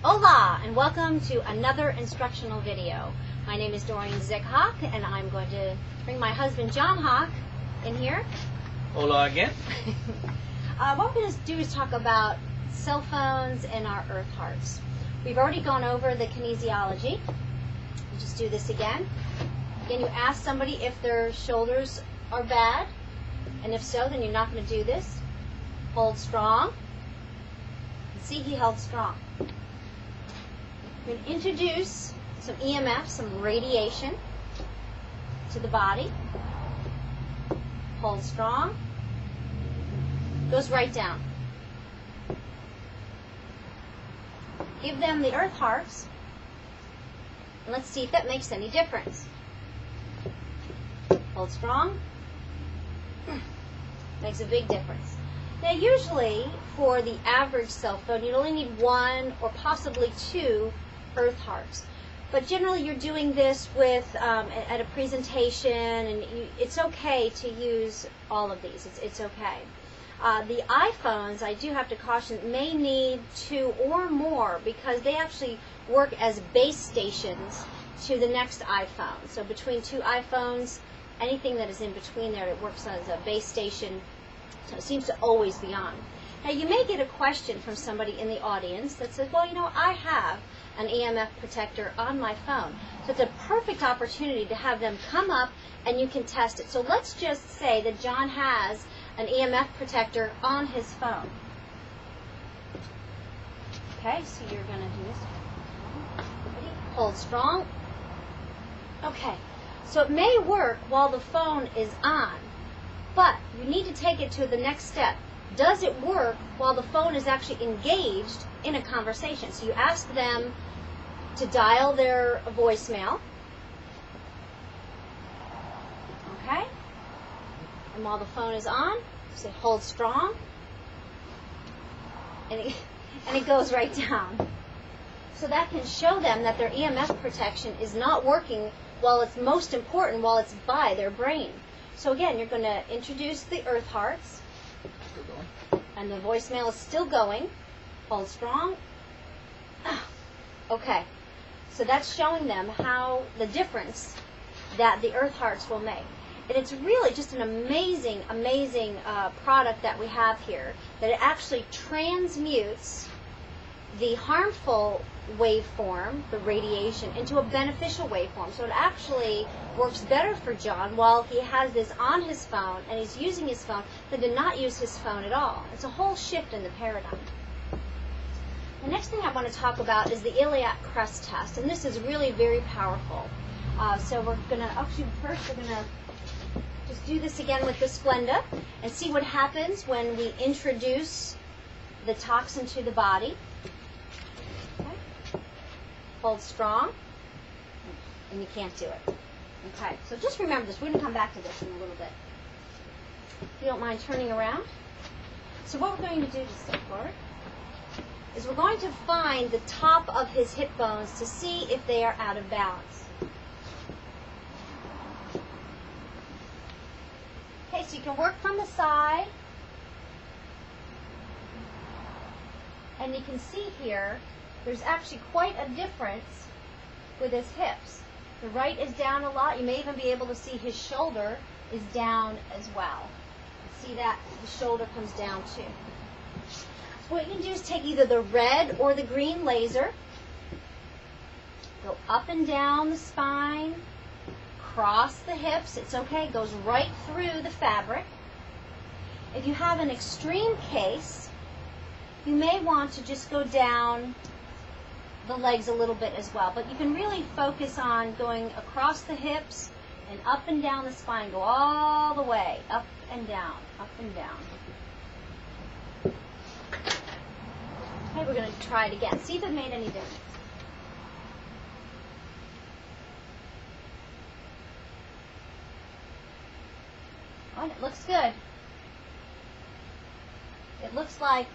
Hola, and welcome to another instructional video. My name is Doreen Zick-Hawk, and I'm going to bring my husband John Hawk in here. Hola again. What we're going to do is talk about cell phones and our earth hearts. We've already gone over the kinesiology. We'll just do this again. Again, you ask somebody if their shoulders are bad, and if so, then you're not going to do this. Hold strong. See, he held strong. We're going to introduce some EMF, some radiation to the body. Hold strong. Goes right down. Give them the earth hearts. And let's see if that makes any difference. Hold strong. Makes a big difference. Now usually for the average cell phone you'd only need one or possibly two earth hearts. But generally you're doing this with at a presentation, and it's okay to use all of these. It's okay. The iPhones, I do have to caution, may need two or more because they actually work as base stations to the next iPhone. So between two iPhones, anything that is in between there, it works as a base station. So it seems to always be on. Now you may get a question from somebody in the audience that says, well, you know, I have an EMF protector on my phone. So it's a perfect opportunity to have them come up and you can test it. So let's just say that John has an EMF protector on his phone. Okay, so you're going to do this. Hold strong. Okay, so it may work while the phone is on, but you need to take it to the next step. Does it work while the phone is actually engaged in a conversation? So you ask them to dial their voicemail. Okay? And while the phone is on, say hold strong. And it goes right down. So that can show them that their EMF protection is not working while it's most important, while it's by their brain. So again, you're going to introduce the earth hearts. And the voicemail is still going. Hold strong. Okay. So that's showing them how the difference that the earth hearts will make. And it's really just an amazing, amazing product that we have here, that it actually transmutes the harmful waveform, the radiation, into a beneficial waveform. So it actually works better for John while he has this on his phone and he's using his phone than to not use his phone at all. It's a whole shift in the paradigm. The next thing I want to talk about is the iliac crest test, and this is really very powerful. So we're going to, actually first we're going to just do this again with the Splenda and see what happens when we introduce the toxin to the body. Hold strong, and you can't do it. Okay, so just remember this. We're going to come back to this in a little bit. If you don't mind turning around. So what we're going to do, just step forward, is we're going to find the top of his hip bones to see if they are out of balance. Okay, so you can work from the side, and you can see here there's actually quite a difference with his hips. The right is down a lot. You may even be able to see his shoulder is down as well. See that? The shoulder comes down too. So what you can do is take either the red or the green laser, go up and down the spine, cross the hips. It's okay. It goes right through the fabric. If you have an extreme case, you may want to just go down the legs a little bit as well, but you can really focus on going across the hips and up and down the spine. Go all the way, up and down, up and down. Okay, we're going to try it again. See if it made any difference. Oh, and it looks good. It looks like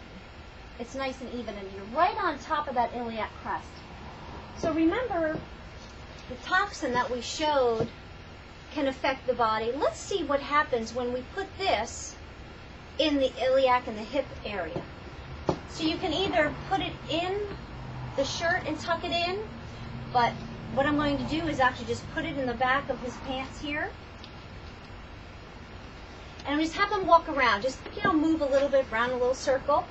it's nice and even, and you're right on top of that iliac crest. So remember, the toxin that we showed can affect the body. Let's see what happens when we put this in the iliac and the hip area. So you can either put it in the shirt and tuck it in, but what I'm going to do is actually just put it in the back of his pants here. And just have him walk around. Just, move a little bit around a little circle.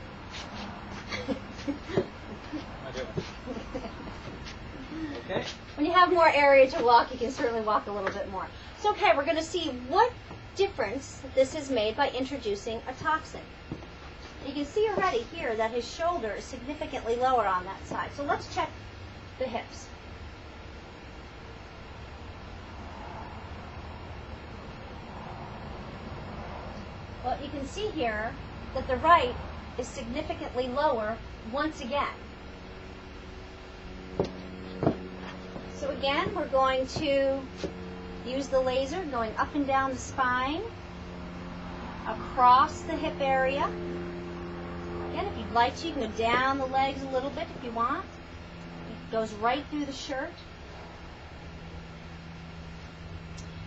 Okay. When you have more area to walk, you can certainly walk a little bit more. So, okay, we're going to see what difference this has made by introducing a toxin. You can see already here that his shoulder is significantly lower on that side. So let's check the hips. Well, you can see here that the right is significantly lower once again. So again, we're going to use the laser going up and down the spine, across the hip area. Again, if you'd like to, you can go down the legs a little bit if you want. It goes right through the shirt.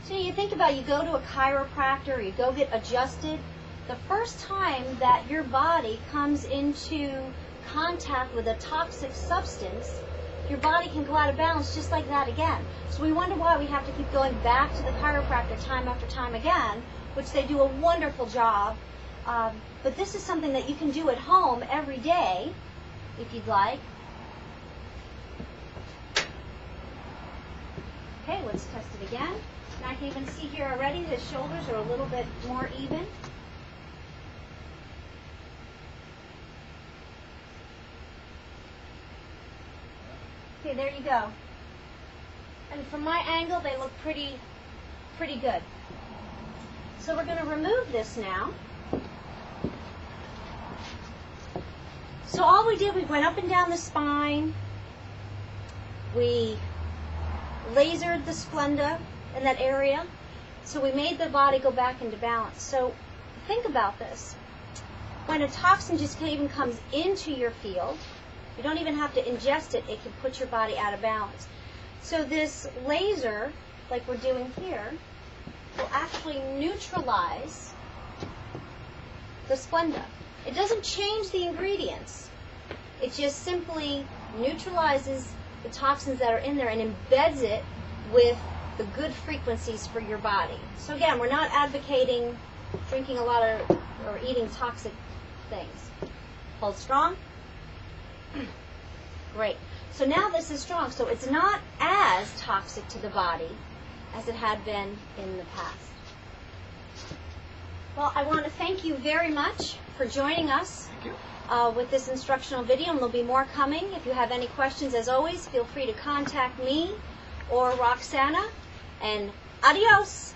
So you think about, you go to a chiropractor, or you go get adjusted. The first time that your body comes into contact with a toxic substance, your body can go out of balance just like that again. So we wonder why we have to keep going back to the chiropractor time after time again, which they do a wonderful job. But this is something that you can do at home every day, if you'd like. Okay, let's test it again. And I can even see here already his shoulders are a little bit more even. Okay, there you go. And from my angle, they look pretty good. So we're going to remove this now. So all we did, we went up and down the spine. We lasered the splenda in that area. So we made the body go back into balance. So think about this. When a toxin just even comes into your field, you don't even have to ingest it. It can put your body out of balance. So this laser, like we're doing here, will actually neutralize the splenda. It doesn't change the ingredients. It just simply neutralizes the toxins that are in there and embeds it with the good frequencies for your body. So again, we're not advocating drinking a lot of or eating toxic things. Hold strong. Great. So now this is strong. So it's not as toxic to the body as it had been in the past. Well, I want to thank you very much for joining us with this instructional video, and there'll be more coming. If you have any questions, as always, feel free to contact me or Roxana. And adios!